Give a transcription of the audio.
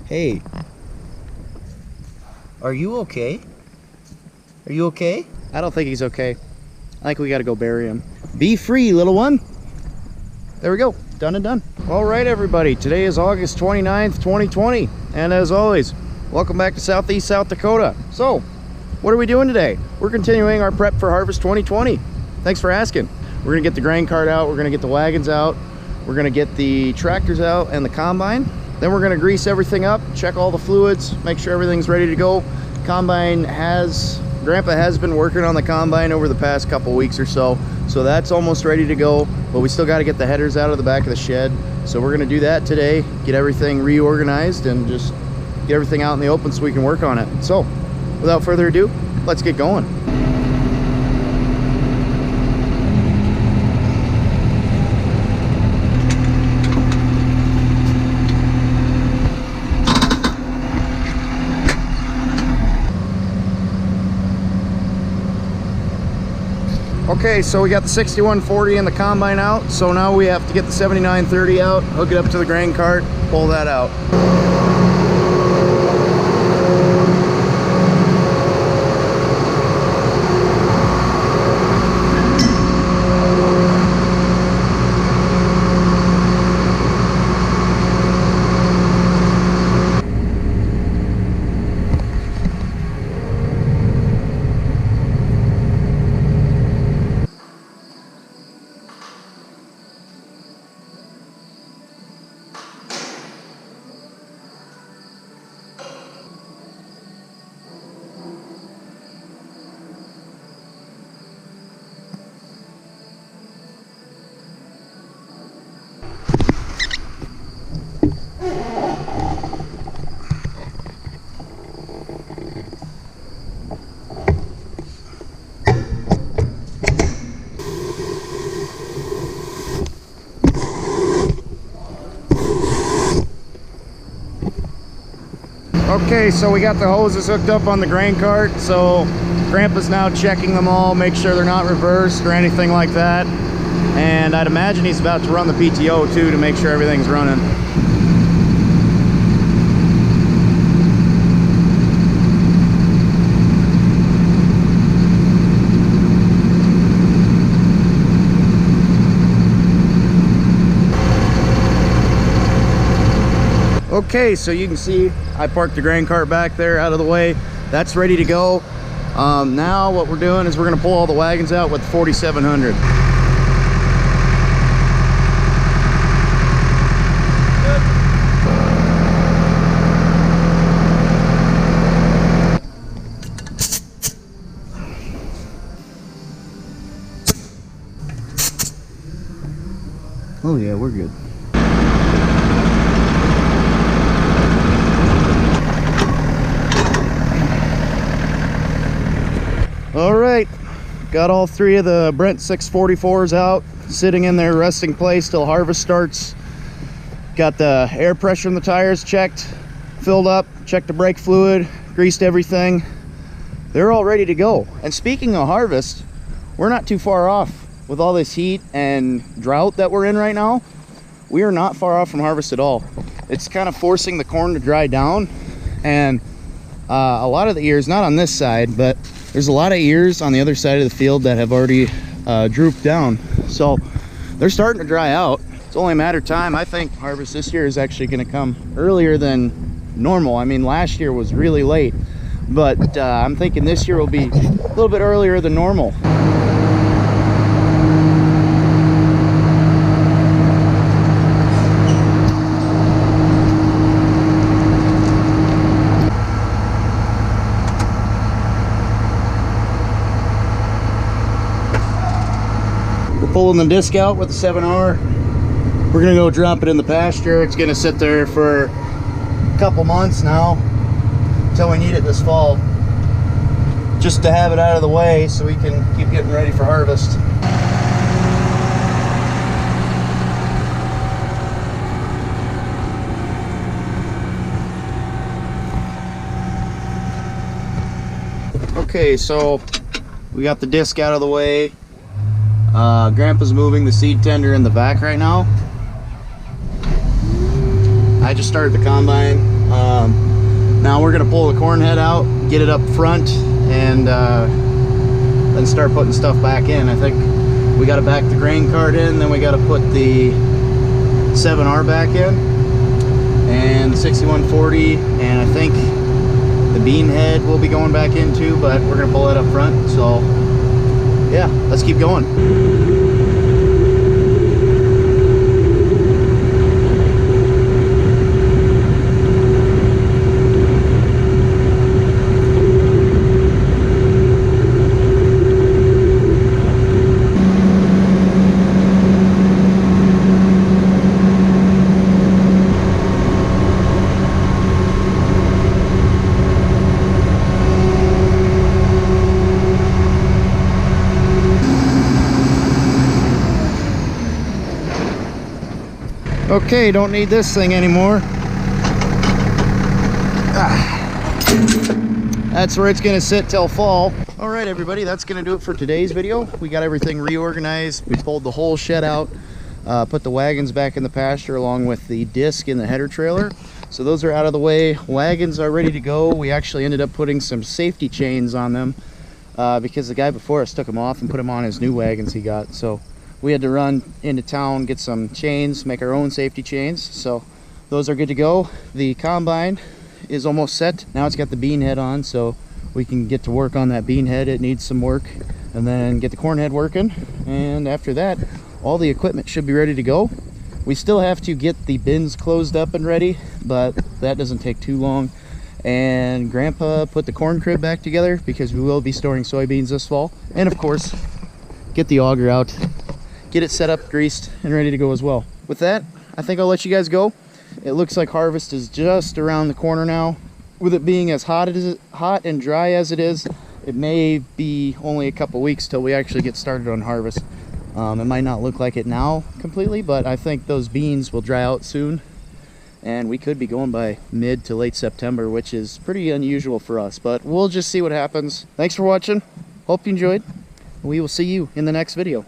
Hey, are you okay? Are you okay? I don't think he's okay. I think we gotta go bury him. Be free, little one. There we go, done and done. All right, everybody, today is August 29th, 2020. And as always, welcome back to Southeast South Dakota. So, what are we doing today? We're continuing our prep for Harvest 2020. Thanks for asking. We're gonna get the grain cart out, we're gonna get the wagons out, we're gonna get the tractors out and the combine. Then we're gonna grease everything up, check all the fluids, make sure everything's ready to go. Grandpa has been working on the combine over the past couple weeks or so, so that's almost ready to go, but we still got to get the headers out of the back of the shed. So we're going to do that today, get everything reorganized and just get everything out in the open so we can work on it. So without further ado, let's get going. Okay, so we got the 6140 and the combine out, so now we have to get the 7930 out, hook it up to the grain cart, pull that out. Okay, so we got the hoses hooked up on the grain cart, so Grandpa's now checking them all, make sure they're not reversed or anything like that. And I'd imagine he's about to run the PTO too to make sure everything's running. Okay, so you can see I parked the grain cart back there out of the way. That's ready to go. Now what we're doing is we're going to pull all the wagons out with the 4700. Oh yeah, we're good. All right, got all three of the Brent 644s out, sitting in their resting place till harvest starts. Got the air pressure in the tires checked, filled up, checked the brake fluid, greased everything. They're all ready to go. And speaking of harvest, we're not too far off with all this heat and drought that we're in right now. We are not far off from harvest at all. It's kind of forcing the corn to dry down, and a lot of the ears, not on this side, but there's a lot of ears on the other side of the field that have already drooped down. So they're starting to dry out. It's only a matter of time. I think harvest this year is actually going to come earlier than normal. I mean, last year was really late, but I'm thinking this year will be a little bit earlier than normal. Pulling the disc out with the 7R. We're gonna go drop it in the pasture. It's gonna sit there for a couple months now until we need it this fall, just to have it out of the way so we can keep getting ready for harvest. Okay, so we got the disc out of the way. Grandpa's moving the seed tender in the back right now. I just started the combine. we're gonna pull the corn head out, get it up front, and then start putting stuff back in. I think we got to back the grain cart in, then we got to put the 7R back in, and the 6140, and I think the bean head will be going back in too, but we're gonna pull that up front. So yeah, let's keep going. Okay, don't need this thing anymore. That's where it's gonna sit till fall. All right, everybody, that's gonna do it for today's video. We got everything reorganized. We pulled the whole shed out, put the wagons back in the pasture along with the disc in the header trailer. So those are out of the way. Wagons are ready to go. We actually ended up putting some safety chains on them because the guy before us took them off and put them on his new wagons he got. So we had to run into town, get some chains, make our own safety chains. So those are good to go. The combine is almost set. Now it's got the bean head on, so we can get to work on that bean head. It needs some work, and then get the corn head working. And after that, all the equipment should be ready to go. We still have to get the bins closed up and ready, but that doesn't take too long. And Grandpa put the corn crib back together because we will be storing soybeans this fall. And of course, get the auger out, get it set up, greased, and ready to go as well. With that, I think I'll let you guys go. It looks like harvest is just around the corner now. With it being as hot and dry as it is, it may be only a couple weeks till we actually get started on harvest. It might not look like it now completely, but I think those beans will dry out soon, and we could be going by mid to late September, which is pretty unusual for us, but we'll just see what happens. Thanks for watching. Hope you enjoyed. We will see you in the next video.